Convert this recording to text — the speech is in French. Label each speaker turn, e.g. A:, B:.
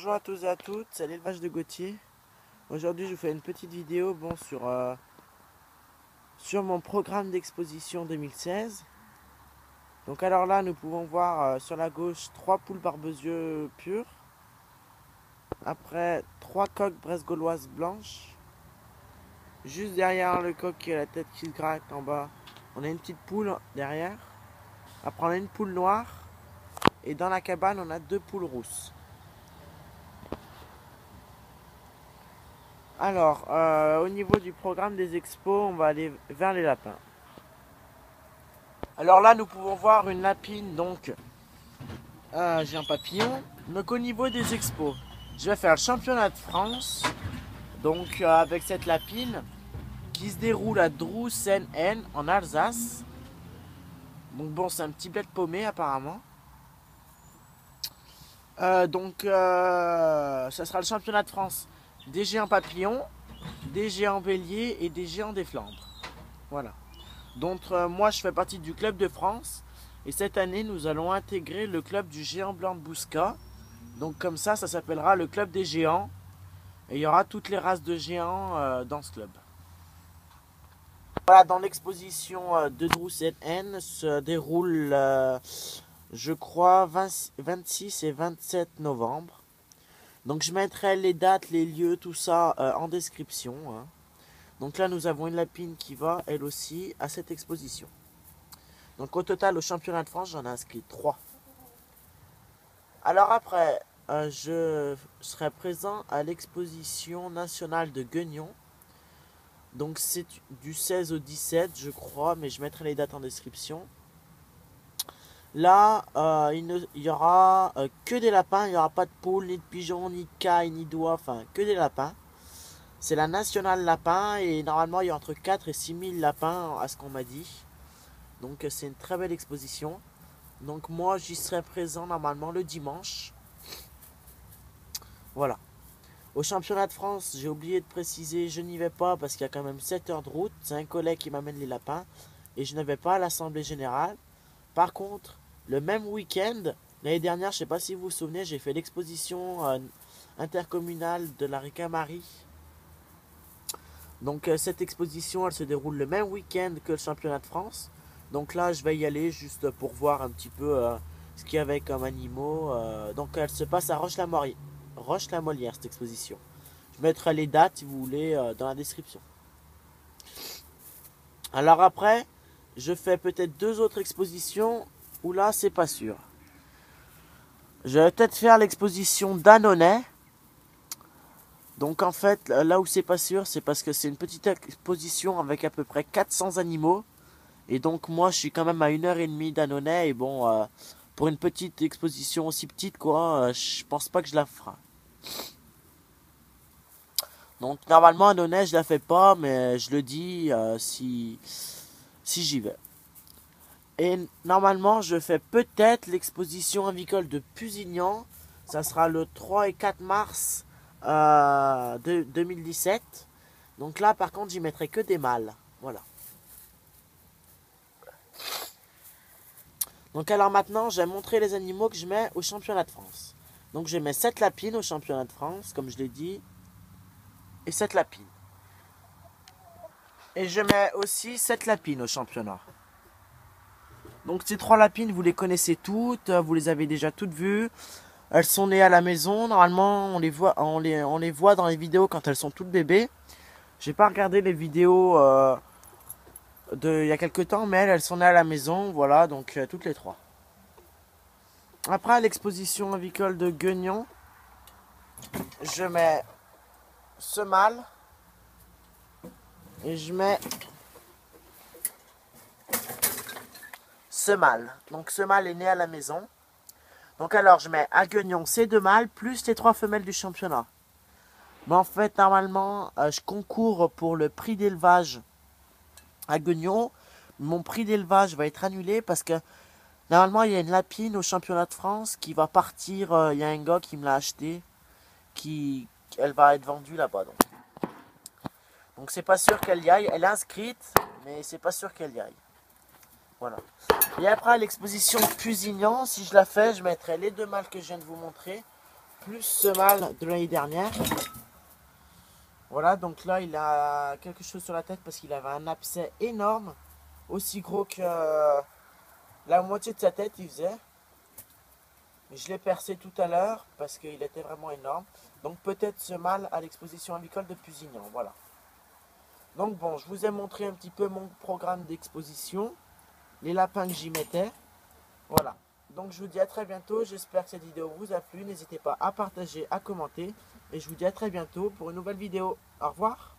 A: Bonjour à tous et à toutes, c'est l'élevage de Gauthier. Aujourd'hui je vous fais une petite vidéo sur mon programme d'exposition 2016. Donc alors là nous pouvons voir sur la gauche 3 poules barbezieux pures. Après 3 coqs bresse gauloises blanches. Juste derrière le coq qui a la tête qui se gratte en bas, on a une petite poule derrière. Après on a une poule noire. Et dans la cabane on a 2 poules rousses. Alors, au niveau du programme des expos, on va aller vers les lapins. Alors là, nous pouvons voir une lapine, donc j'ai un papillon. Donc au niveau des expos, je vais faire le championnat de France, donc avec cette lapine qui se déroule à Droussen-N en Alsace. Donc bon, c'est un petit bled paumé apparemment. Ça sera le championnat de France des géants papillons, des géants béliers et des géants des Flandres. Voilà. Donc moi je fais partie du club de France et cette année nous allons intégrer le club du géant blanc de Bouscat. Donc comme ça s'appellera le club des géants et il y aura toutes les races de géants dans ce club. Voilà, dans l'exposition de Droussen-N se déroule je crois 26 et 27 novembre. Donc je mettrai les dates, les lieux, tout ça en description. Hein. Donc là nous avons une lapine qui va elle aussi à cette exposition. Donc au total au championnat de France j'en ai inscrit 3. Alors après je serai présent à l'exposition nationale de Guignon. Donc c'est du 16 au 17 je crois, mais je mettrai les dates en description. Là, il y aura que des lapins, il n'y aura pas de poules, ni de pigeons, ni de cailles, ni d'oies, enfin que des lapins. C'est la nationale lapin et normalement il y a entre 4 et 6 000 lapins à ce qu'on m'a dit. Donc c'est une très belle exposition. Donc moi j'y serai présent normalement le dimanche. Voilà. Au championnat de France, j'ai oublié de préciser, je n'y vais pas parce qu'il y a quand même 7 heures de route. C'est un collègue qui m'amène les lapins et je ne vais pas à l'assemblée générale. Par contre, le même week-end, l'année dernière, je ne sais pas si vous vous souvenez, j'ai fait l'exposition intercommunale de la Ricamarie. Donc cette exposition, elle se déroule le même week-end que le championnat de France. Donc là, je vais y aller juste pour voir un petit peu ce qu'il y avait comme animaux. Donc elle se passe à Roche-la-Molière, cette exposition. Je mettrai les dates, si vous voulez, dans la description. Alors après, je fais peut-être 2 autres expositions où là, c'est pas sûr. Je vais peut-être faire l'exposition d'Annonay. Donc en fait, là où c'est pas sûr, c'est parce que c'est une petite exposition avec à peu près 400 animaux. Et donc moi, je suis quand même à 1h30 d'Annonay. Et bon, pour une petite exposition aussi petite, quoi, je pense pas que je la ferai. Donc normalement, Annonay, je la fais pas, mais je le dis si j'y vais. Et normalement, je fais peut-être l'exposition avicole de Pusignan. Ça sera le 3 et 4 mars 2017. Donc là, par contre, j'y mettrai que des mâles. Voilà. Donc alors maintenant, je vais montrer les animaux que je mets au championnat de France. Donc je mets 7 lapines au championnat de France, comme je l'ai dit. Et 7 lapines. Et je mets aussi 7 lapines au championnat. Donc ces 3 lapines, vous les connaissez toutes, vous les avez déjà toutes vues. Elles sont nées à la maison, normalement on les voit dans les vidéos quand elles sont toutes bébés. J'ai pas regardé les vidéos il y a quelques temps, mais elles sont nées à la maison, voilà, donc toutes les 3. Après à l'exposition avicole de Guignon, je mets ce mâle et je mets ce mâle. Donc ce mâle est né à la maison. Donc alors je mets à Guignon ces 2 mâles plus les 3 femelles du championnat. Mais en fait normalement je concours pour le prix d'élevage à Guignon. Mon prix d'élevage va être annulé parce que normalement il y a une lapine au championnat de France qui va partir. Il y a un gars qui me l'a acheté, elle va être vendue là-bas. Donc c'est pas sûr qu'elle y aille. Elle est inscrite, mais c'est pas sûr qu'elle y aille. Voilà. Et après l'exposition de Pusignan, si je la fais, je mettrai les 2 mâles que je viens de vous montrer, plus ce mâle de l'année dernière. Voilà, donc là il a quelque chose sur la tête parce qu'il avait un abcès énorme, aussi gros que la moitié de sa tête il faisait. Je l'ai percé tout à l'heure parce qu'il était vraiment énorme. Donc peut-être ce mâle à l'exposition avicole de Pusignan, voilà. Donc bon, je vous ai montré un petit peu mon programme d'exposition, les lapins que j'y mettais. Voilà. Donc je vous dis à très bientôt, j'espère que cette vidéo vous a plu. N'hésitez pas à partager, à commenter. Et je vous dis à très bientôt pour une nouvelle vidéo. Au revoir.